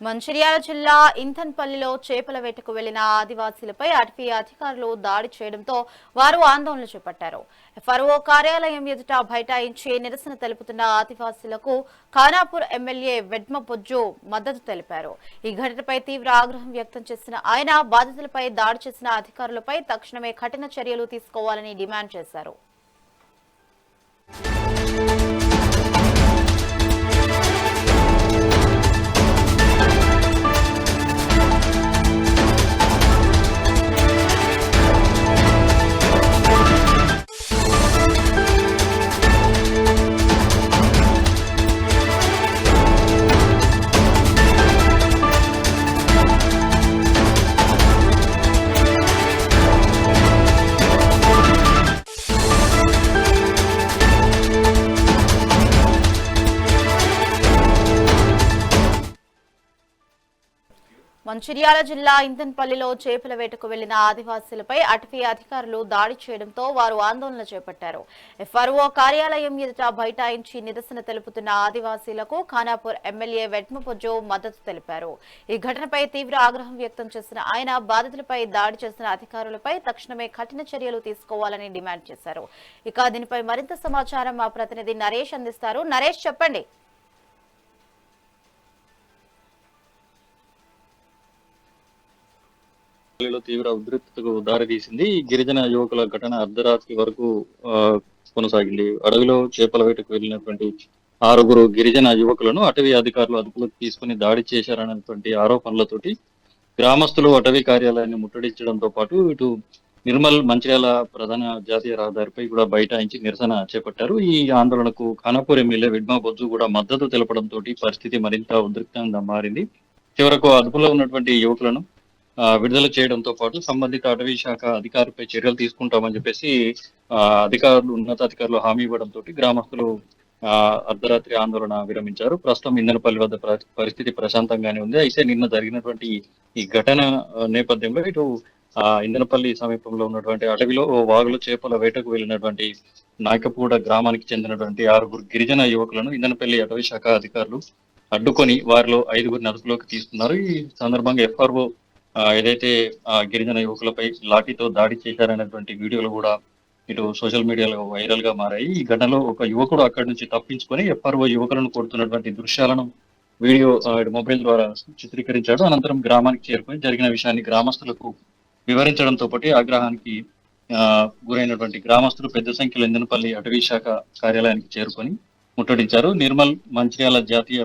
మంచిర్యాల జిల్లా ఇంథన్పల్లిలో చేపల వేటకు వెళ్లిన ఆదివాసీలపై అటవీ అధికారులు దాడి చేయడంతో వారు ఆందోళన చేపట్టారు. ఎఫ్ఆర్ఓ కార్యాలయం ఎదుట బైఠాయించి నిరసన తెలుపుతున్న ఆదివాసీలకు ఖానాపూర్ ఎమ్మెల్యే వెడ్మ బొజ్జు మద్దతు తెలిపారు. ఈ ఘటనపై తీవ్ర ఆగ్రహం వ్యక్తం చేసిన ఆయన బాధితులపై దాడి చేసిన అధికారులపై తక్షణమే కఠిన చర్యలు తీసుకోవాలని డిమాండ్ చేశారు. మంచిర్యాల జిల్లా ఇంథన్పల్లిలో చేపల వేటకు వెళ్లిన ఆదివాసీలపై అటవీ అధికారులు దాడి చేయడంతో వారు ఆందోళన చేపట్టారు. ఎఫ్ఆర్ఓ కార్యాలయం ఎదుట బైఠాయించి నిరసన తెలుపుతున్న ఆదివాసీలకు ఖానాపూర్ ఎమ్మెల్యే వెడ్మపొజ్జో మద్దతు తెలిపారు. ఈ ఘటనపై తీవ్ర ఆగ్రహం వ్యక్తం చేసిన ఆయన బాధితులపై దాడి చేసిన అధికారులపై తక్షణమే కఠిన చర్యలు తీసుకోవాలని డిమాండ్ చేశారు. ఇక దీనిపై మరింత సమాచారం మా ప్రతినిధి నరేష్ అందిస్తారు. నరేష్, చెప్పండి. తీవ్ర ఉద్రిక్తతకు దారితీసింది. గిరిజన యువకుల ఘటన అర్ధరాత్రి వరకు కొనసాగింది. అడవిలో చేపల వేటకు వెళ్లినటువంటి 6 గిరిజన యువకులను అటవీ అధికారులు అదుపులోకి తీసుకుని దాడి చేశారన్నటువంటి ఆరోపణలతోటి గ్రామస్తులు అటవీ కార్యాలయాన్ని ముట్టడించడంతో పాటు ఇటు నిర్మల్ మంచిర్యాల ప్రధాన జాతీయ రహదారిపై కూడా బైఠాయించి నిరసన చేపట్టారు. ఈ ఆందోళనకు ఖానాపూర్ ఎమ్మెల్యే వెడ్మ బొజ్జు కూడా మద్దతు తెలపడంతో పరిస్థితి మరింత ఉద్రిక్తంగా మారింది. చివరకు అదుపులో ఉన్నటువంటి యువకులను విడుదల చేయడంతో పాటు సంబంధిత అటవీ శాఖ అధికారిపై చర్యలు తీసుకుంటామని చెప్పేసి ఉన్నతాధికారులు హామీ ఇవ్వడంతో గ్రామస్తులు అర్ధరాత్రి ఆందోళన విరమించారు. ప్రస్తుతం ఇంధనపల్లి వద్ద పరిస్థితి ప్రశాంతంగానే ఉంది. అయితే నిన్న జరిగినటువంటి ఈ ఘటన నేపథ్యంలో ఇటు ఇంధనపల్లి సమీపంలో ఉన్నటువంటి అటవీలో వాగులో చేపల వేటకు వెళ్లినటువంటి నాయకపూడ గ్రామానికి చెందినటువంటి 6 గిరిజన యువకులను ఇంధనపల్లి అటవీ శాఖ అధికారులు అడ్డుకొని వారిలో 5గురిని అదుపులోకి తీసుకున్నారు. ఈ సందర్భంగా ఎఫ్ఆర్ఓ ఏదైతే గిరిజన యువకులపై లాఠీతో దాడి చేశారనేటువంటి వీడియోలు కూడా ఇటు సోషల్ మీడియాలో వైరల్ గా మారాయి. ఈ ఘటనలో ఒక యువకుడు అక్కడి నుంచి తప్పించుకొని ఎఫ్ఆర్ఓ యువకులను కొడుతున్నటువంటి దృశ్యాలను వీడియో మొబైల్ ద్వారా చిత్రీకరించాడు. అనంతరం గ్రామానికి చేరుకొని జరిగిన విషయాన్ని గ్రామస్తులకు వివరించడంతో పాటు ఆగ్రహానికి గురైనటువంటి గ్రామస్తులు పెద్ద సంఖ్యలో ఇంధనపల్లి అటవీ శాఖ కార్యాలయానికి చేరుకొని ముట్టడించారు. నిర్మల్ మంచిర్యాల జాతీయ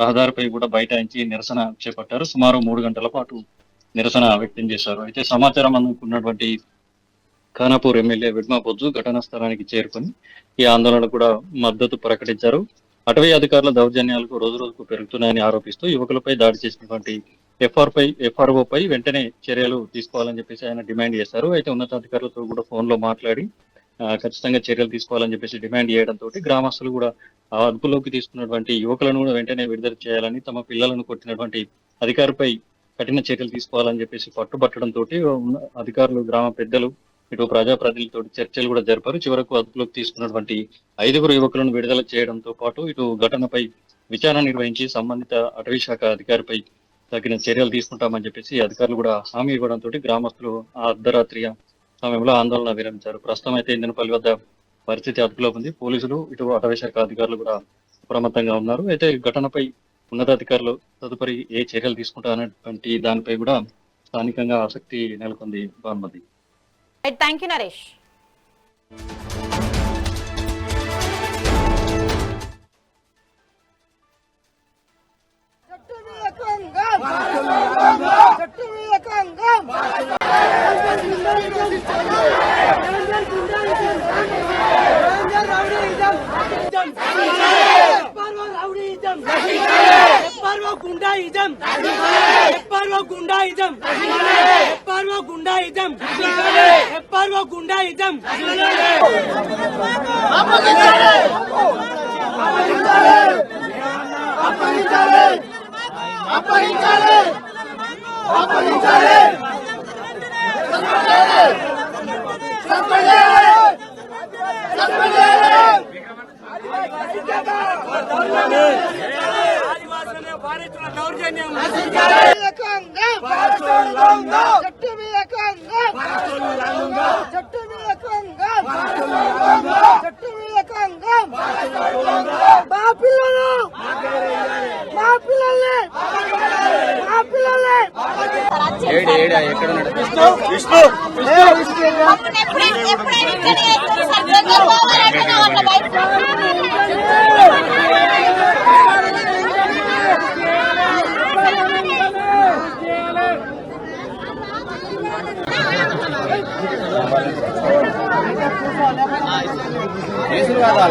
రహదారిపై కూడా బైఠాయించి నిరసన చేపట్టారు. సుమారు 3 గంటల పాటు నిరసన వ్యక్తం చేశారు. అయితే సమాచారం అందుకున్నటువంటి ఖానాపూర్ ఎమ్మెల్యే వెడ్మ బొజ్జు ఘటనా స్థలానికి చేరుకొని ఈ ఆందోళన కూడా మద్దతు ప్రకటించారు. అటవీ అధికారుల దౌర్జన్యాలకు రోజు రోజుకు పెరుగుతున్నాయని ఆరోపిస్తూ యువకులపై దాడి చేసినటువంటి ఎఫ్ఆర్ఓపై వెంటనే చర్యలు తీసుకోవాలని చెప్పేసి ఆయన డిమాండ్ చేశారు. అయితే ఉన్నతాధికారులతో కూడా ఫోన్ లో మాట్లాడి ఖచ్చితంగా చర్యలు తీసుకోవాలని చెప్పేసి డిమాండ్ చేయడంతో గ్రామస్తులు కూడా అదుపులోకి తీసుకున్నటువంటి యువకులను కూడా వెంటనే విడుదల చేయాలని, తమ పిల్లలను కొట్టినటువంటి అధికారిపై కఠిన చర్యలు తీసుకోవాలని చెప్పేసి పట్టుబట్టడంతో అధికారులు, గ్రామ పెద్దలు, ఇటు ప్రజాప్రతినిధులతో చర్చలు కూడా జరిపారు. చివరకు అదుపులోకి తీసుకున్నటువంటి 5 యువకులను విడుదల చేయడంతో పాటు ఇటు ఘటనపై విచారణ నిర్వహించి సంబంధిత అటవీ శాఖ అధికారిపై తగిన చర్యలు తీసుకుంటామని చెప్పేసి అధికారులు కూడా హామీ ఇవ్వడంతో గ్రామస్తులు అర్ధరాత్రి సమయంలో ఆందోళన విరమించారు. ప్రస్తుతం అయితే ఇంధనపల్లి వద్ద పరిస్థితి అదుపులో ఉంది. పోలీసులు, ఇటు అటవీ శాఖ అధికారులు కూడా అప్రమత్తంగా ఉన్నారు. అయితే ఘటనపై ఉన్నతాధికారులు తదుపరి ఏ చర్యలు తీసుకుంటారనేటువంటి దానిపై కూడా స్థానికంగా ఆసక్తి నెలకొంది. బాన్మతి. Thank you Naresh. బాధితుల దౌర్జన్యం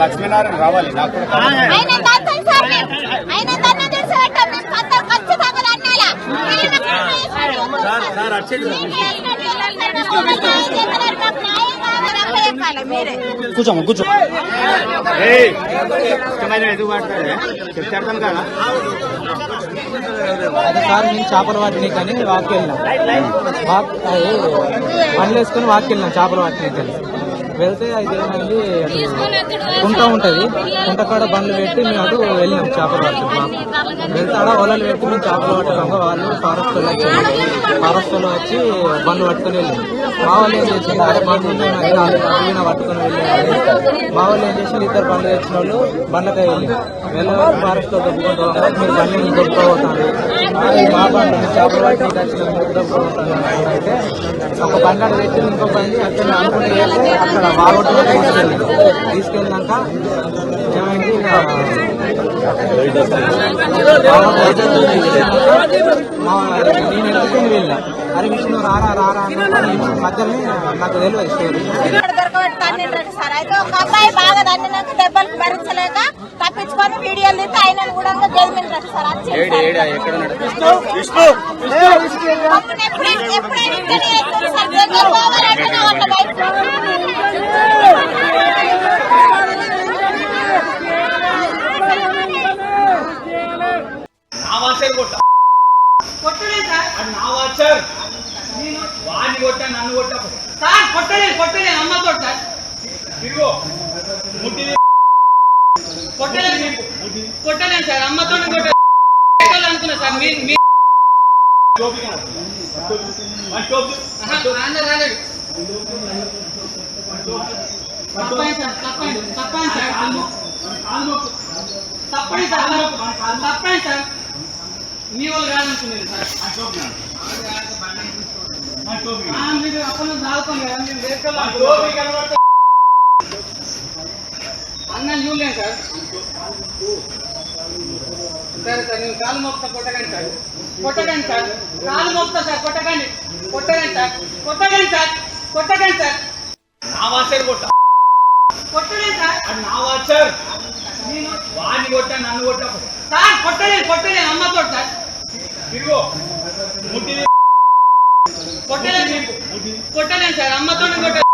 లక్ష్మీనారాయణ రావాలి నాకు కూర్చోమ్మ కూర్చో చెప్తాను కదా సార్ నేను చేపలు వాటిని కానీ వాక్కి వెళ్ళినాం పనులు వేసుకొని వాక్కి వెళ్ళినాం చేపలు వాటిని కానీ వెళ్తే అయితే ఏమైంది కుంట ఉంటుంది కుంట కాడ బండ్లు పెట్టి మేము అటు వెళ్ళినాం చేపలు పట్టుకున్నాం వెళ్తే ఆడ వలలు పెట్టి మేము చేపలు పట్టడంగా వాళ్ళు ఫారెస్ట్ వాళ్ళు వచ్చి బండ్లు పట్టుకొని వెళ్ళాం మా వాళ్ళు ఏం చేసింది అదే బండ్లు పట్టుకొని వెళ్ళారు మా వాళ్ళు ఏం చేసింది ఇద్దరు బండ్లు తెచ్చిన వాళ్ళు బండ్లకాయ వెళ్ళి ఫారెస్ట్ లో దొబ్బుకుంటూ మీరు బండ్లు దొబ్బుకోబోతారు మా బండ్లు చేపలు పట్టి దొబ్బుకుంటారు అయితే ఒక బండి తెచ్చి ఇంకో బండి అక్కడ అనుకుంటే అక్కడ బాగొట్టులో తీసుకెళ్ళినాక ఏమైంది నేను ఎందుకు వెళ్ళా అరే విష్ణు రారా రారా మధ్యలో నాకు తెలియదు స్టోరీ సార్ అయితే ఒక అబ్బాయి బాగా దండినాక దెబ్బలు భరించలేక తప్పించుకొని వీడియోలు తీస్తే ఆయన కూడా జైలు వాడిని కొట్టా నన్ను కొట్టా సార్ కొట్టలేదు అమ్మతో సార్ ఇదిగో కొట్టలేదు సార్ అమ్మతో అనుకున్నా సార్ రాలేదు తప్పండి సార్ మీ వాళ్ళు కాదనుకునేది సార్ మీరు అప్పుడు దాల్తాం కదా అన్న చూడలేను సార్ సరే సార్ నేను కాలు మోపుతా కొట్టకండి సార్ కాలు మోపుతా సార్ కొట్టకండి సార్ నా వాచర్ కొట్టలేదు సార్ నా వాచర్ నేను వాడిని కొట్టా నన్ను కొట్టా సార్ కొట్టలేదు అమ్మతో సార్ ఇదిగో కొట్టలేదు సార్ అమ్మతో అనుకున్నా సార్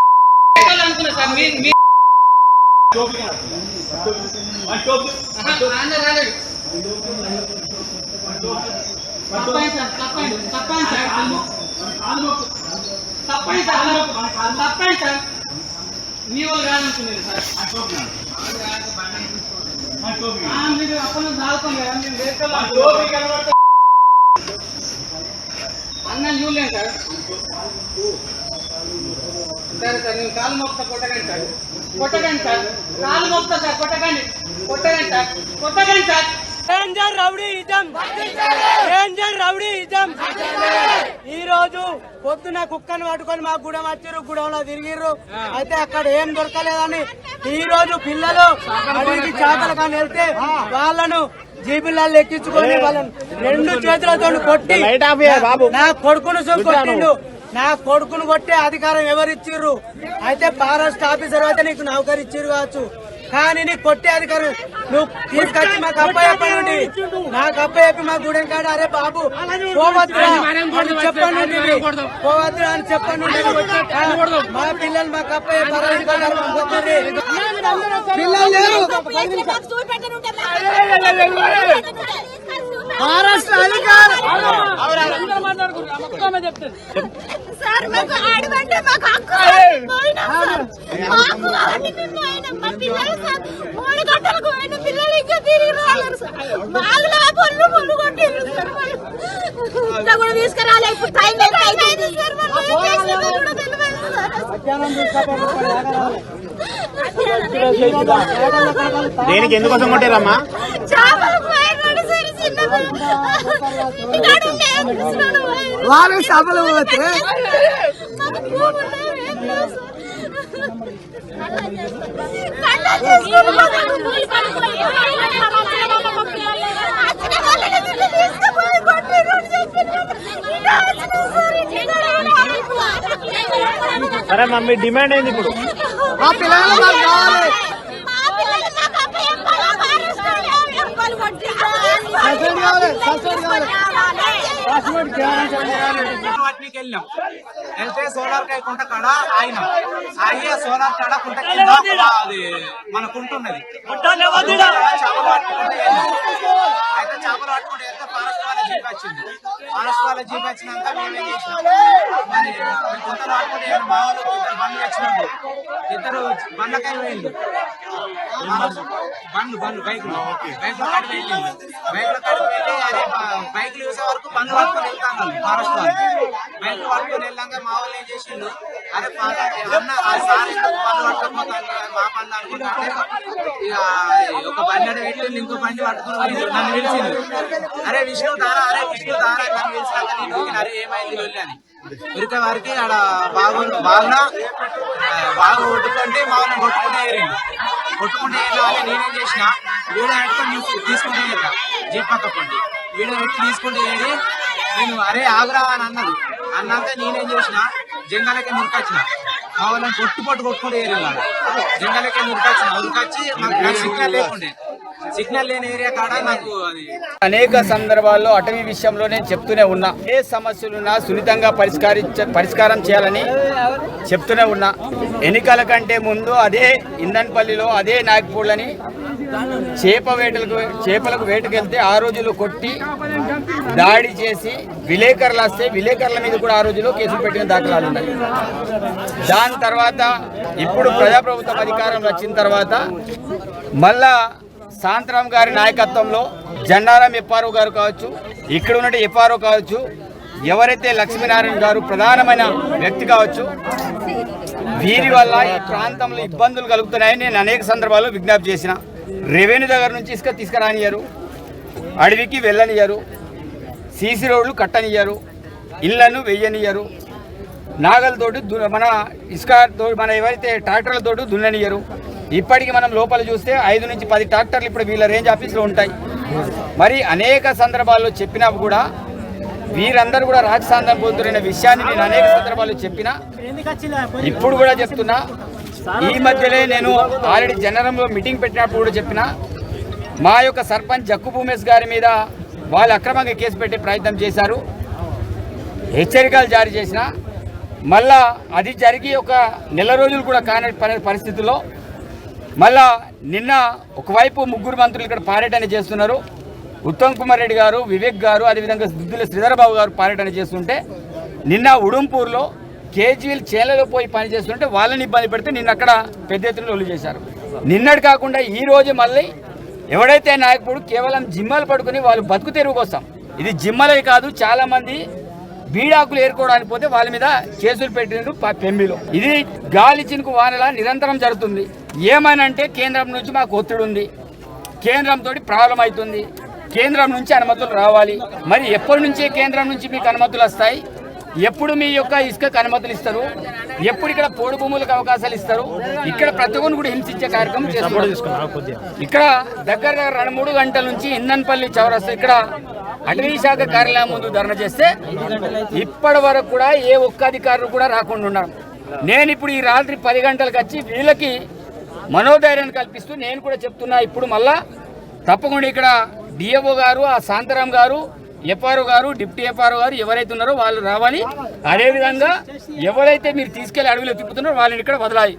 రాలేదు తప్పండి సార్ మీ వాళ్ళు కాదనుకునేది సార్ మీరు అప్పుడు దాల్తాం కదా అన్న చూడలేను సార్ సరే సార్ నేను కాలు మోపుతా కొట్టకండి సార్ కాలు మోపుతా సార్ కొట్టకండి సార్ ఈ రోజు పొద్దున కుక్కను పట్టుకొని మా గుడం వచ్చారు గుడంలో తిరిగిర్రు అయితే అక్కడ ఏం దొరకలేదని ఈ రోజు పిల్లలు అడిగి చేపలు కానీ వెళ్తే వాళ్ళను జీబులలో ఎక్కించుకొని వాళ్ళని రెండు చేతులతో కొట్టి నా కొడుకును కొట్టిండు నా కొడుకును కొట్టే అధికారం ఎవరిచ్చిర్రు అయితే ఫారెస్ట్ ఆఫీసర్ అయితే నీకు నౌకరు ఇచ్చిర్రు కావచ్చు కానీ నీకు కొట్టే అధికారం నువ్వు తీసుకొచ్చి మాకు అప్పయ్యప్ప నుండి నాకు అప్పయ్యప్పి మా గుడెం కాడ అరే బాబు పోవద్దురా అని చెప్పండి పోవద్దురా అని చెప్పండి మా పిల్లలు మాకు అప్పయ్య పిల్లలు లేరు మహారాష్ట్ర అధికారం సార్ మాకు ఆడమంటే మాకు హక్కు పోయినాం సార్. మాకు అని మేము పోయినాం. మా పిల్లలు సార్ 3 గంటలకు పోయిన పిల్లలు ఇంకా తిరిగి రాలేరు సార్. బాగులా పొల్లు కొట్టిర్రు సార్. ఇంత కూడా తీసుకురాలే. ఇప్పుడు టైం ఎంత అయింది సార్? వాళ్ళు ఏం చేస్తారో కూడా తెలియదు సార్. దేనికి ఎందుకోసం కొట్టారమ్మా? చేపలు పోయినాడు సార్. చిన్న వాళ్ళు చేపలు పోతే సరే మమ్మీ డిమాండ్ ఏంది ఇప్పుడు? మా పిల్లలు మాకు కావాలి. వాటికి వెళ్ళాం. వెళ్తే సోలార్ కాయ కుంట కాడ ఆయన ఆగి సోలార్ కాడ కుంట కింద అది మన కుంట ఉన్నది. చేపలు పట్టుకుంటే అయితే చేపలు పట్టుకుంటే వెళ్తే ఫారెస్ట్ వాళ్ళ జీప్ వచ్చింది. ఫారెస్ట్ వాళ్ళ జీప్ వచ్చినాక మేమేం చేసినాం, మరి కుంటలు పట్టుకుంటే మా వాళ్ళు 2 బండ్లు వచ్చినాడు. 2 బండ్లకాయ వేయండి, బండ్లు బైకులు కాడికి వెళ్ళింది. బైకుల కాడికి వెళ్ళి అదే బైకులు చూసే వరకు బండ్లు పట్టుకొని వెళ్తాను ఫారెస్ట్ వాళ్ళు. బైకులు పట్టుకొని వెళ్ళాక మా వాళ్ళు ఏం చేసిండు, అరే అన్న ఆ సార్ ఎందుకు బండ్లు పట్టుకపోతాను మా పనులు అనుకుంటా అంటే ఇక ఒక బండి అడ పెట్టింది, ఇంకో బండి పట్టుకుని నన్ను పిలిచింది. అరే విష్ణు దారా నన్ను పిలిచినాక నేను అరే ఏమైంది వెళ్ళి అని ఉరికే వారికి ఆడ బాగా కొట్టుకుంటే మా వాళ్ళని కొట్టుకుంటే కొట్టుకుంటే వెళ్ళాలి. నేనేం చేసిన వీడియో పెట్టుకొని తీసుకుంటే వెళ్ళా జీప్ పక్కండి. వీడియో పెట్టి తీసుకుంటే వెళ్ళి నేను అరే ఆగురా అని అన్నాక నేనేం చేసిన జంగాలకే మురికొచ్చిన. మా వాళ్ళని కొట్టుకుంటే వెళ్ళాలి. జంగాలకే ఉరికొచ్చి మాకు సిగ్నల్ లేకుండే. సిగ్నల్ లేని ఏరియా కాడ నాకు అది అనేక సందర్భాల్లో అటవీ విషయంలో నేను చెప్తూనే ఉన్నా. ఏ సమస్యలున్నా సున్నితంగా పరిష్కారం చేయాలని చెప్తూనే ఉన్నా. ఎన్నికల కంటే ముందు అదే ఇందన్పల్లిలో అదే నాగపూర్లని చేపలకు వేటకెళ్తే ఆ రోజులు కొట్టి దాడి చేసి విలేకరులు వస్తే విలేకరుల మీద కూడా ఆ రోజులో కేసులు పెట్టిన దాఖలాలు ఉన్నాయి. దాని తర్వాత ఇప్పుడు ప్రజాప్రభుత్వం అధికారంలో వచ్చిన తర్వాత మళ్ళా సాంతరాం గారి నాయకత్వంలో జన్నారం ఎఫ్ఆర్ఓ గారు కావచ్చు, ఇక్కడ ఉన్నట్టు ఎఫ్ఆర్ఓ కావచ్చు, ఎవరైతే లక్ష్మీనారాయణ గారు ప్రధానమైన వ్యక్తి కావచ్చు, వీరి వల్ల ఈ ప్రాంతంలో ఇబ్బందులు కలుగుతున్నాయని నేను అనేక సందర్భాల్లో విజ్ఞప్తి చేసిన. రెవెన్యూ దగ్గర నుంచి ఇసుక తీసుకురానియ్యారు, అడవికి వెళ్ళనియ్యారు, సీసీ రోడ్లు కట్టనియ్యారు, ఇళ్లను వెయ్యనియ్యారు, నాగలతోటి మన ఇసుక మన ఎవరైతే ట్రాక్టర్లతోటి దున్ననియ్యరు. ఇప్పటికి మనం లోపల చూస్తే 5 నుంచి 10 ట్రాక్టర్లు ఇప్పుడు వీళ్ళ రేంజ్ ఆఫీస్లో ఉంటాయి. మరి అనేక సందర్భాల్లో చెప్పినా కూడా వీరందరూ కూడా రాజస్థానం పోతున్న విషయాన్ని నేను అనేక సందర్భాల్లో చెప్పినా, ఇప్పుడు కూడా చెప్తున్నా. ఈ మధ్యనే నేను ఆల్రెడీ జనరంలో మీటింగ్ పెట్టినప్పుడు కూడా చెప్పిన, మా యొక్క సర్పంచ్ జక్కు భూమేష్ గారి మీద వాళ్ళు అక్రమంగా కేసు పెట్టే ప్రయత్నం చేశారు, హెచ్చరికలు జారీ చేసిన. మళ్ళా అది జరిగి ఒక నెల రోజులు కూడా కాని పరిస్థితుల్లో మళ్ళా నిన్న ఒకవైపు 3 మంత్రులు ఇక్కడ పర్యటన చేస్తున్నారు. ఉత్తమ్ కుమార్ రెడ్డి గారు, వివేక్ గారు, అదేవిధంగా దుద్దుల శ్రీధరబాబు గారు పర్యటన చేస్తుంటే, నిన్న ఉడుంపూర్లో కేజీఎల్ చేలలో పోయి పని చేస్తుంటే వాళ్ళని ఇబ్బంది పెడితే నిన్న అక్కడ పెద్ద ఎత్తున ఒళ్ళు చేశారు. నిన్నటి కాకుండా ఈ రోజు మళ్ళీ ఎవడైతే నాయకుడు కేవలం జిమ్మలు పడుకుని వాళ్ళు బతుకు తెరువు కోసం, ఇది జిమ్మలే కాదు, చాలామంది బీడాకులు ఏరుకోవడానికి పోతే వాళ్ళ మీద కేసులు పెట్టిండ్రు పెంబిలో. ఇది గాలి చినుకు వానలా నిరంతరం జరుగుతుంది. ఏమనంటే కేంద్రం నుంచి మాకు ఒత్తిడి ఉంది, కేంద్రంతో ప్రాబ్లం అవుతుంది, కేంద్రం నుంచి అనుమతులు రావాలి. మరి ఎప్పటి నుంచే కేంద్రం నుంచి మీకు అనుమతులు వస్తాయి? ఎప్పుడు మీ యొక్క ఇసుకకు అనుమతులు ఇస్తారు? ఎప్పుడు ఇక్కడ పోడు భూములకు అవకాశాలు ఇస్తారు? ఇక్కడ ప్రతి ఒక్కరిని కూడా హింసించే కార్యక్రమం చేస్తున్నారు. ఇక్కడ దగ్గర 2-3 గంటల నుంచి ఇందన్పల్లి చౌరస్తా ఇక్కడ అటవీ శాఖ కార్యాలయం ముందు ధర్నా చేస్తే ఇప్పటి వరకు కూడా ఏ ఒక్క అధికారులు కూడా రాకుండా ఉన్నారు. నేను ఇప్పుడు ఈ రాత్రి 10 గంటలకు వచ్చి వీళ్ళకి మనోధైర్యాన్ని కల్పిస్తూ నేను కూడా చెప్తున్నా, ఇప్పుడు మళ్ళా తప్పకుండా ఇక్కడ డిఎఫ్ఓ గారు, ఆ శాంతారాం గారు, ఎఫ్ఆర్ఓ గారు, డిప్యూటీ ఎఫ్ఆర్ఓ గారు ఎవరైతే ఉన్నారో వాళ్ళు రావాలి. అదేవిధంగా ఎవరైతే మీరు తీసుకెళ్లి అడవిలో తిప్పుతున్నారో వాళ్ళని ఇక్కడ వదలాలి.